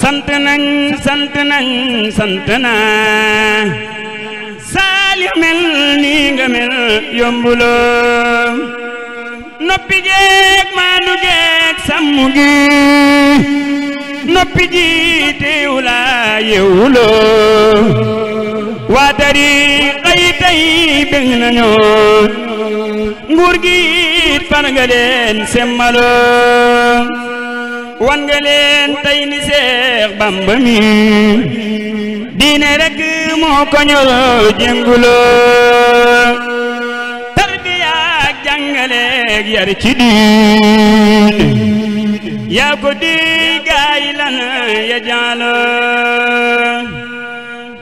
sant nañ sant naa Saliou mel nii nga mel yombuloo noppi geek maandu geek sàmm gi noppi ji teewula yewuloo waa tariixa yi tey bëgg nañu nguur gi far nga leen semmaloo wan nga leen tey ni Seex Bamba mi diine rek moo ko ñor jënguloo tarbiya ak jàngaleek yar ci diine yaa ko di gaay lan ya jaaloo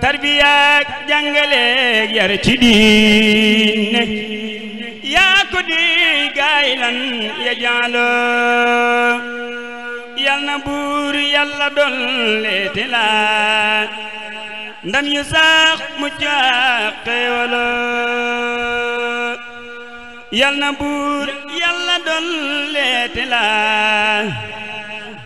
tarbiya ak jàngaleek yar ci diine yaa ko di gaay lan ya jaaloo yal na buur yàlla dolleete la ndam yu sax mucc ak xéewaloo yal na buur yàlla dolleete la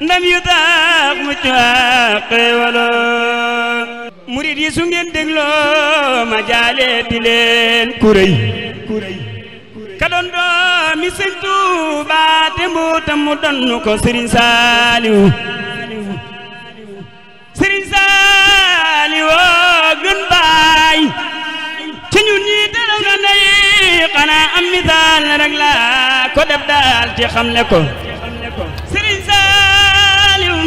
ndam yu sax mucc ak xéewaloo murid yi su ngeen dégloo ma jaaleeti leen kuréy ka doon doomi Sëñ Tuubaa te mbootam mu donnu ko Sëriñ Saaliw Sëriñ Saaliw gën baay ci ñun ñi daraw na ndey xanaa am misaal rek la ko def daal te xamle ko Sëriñ Saaliw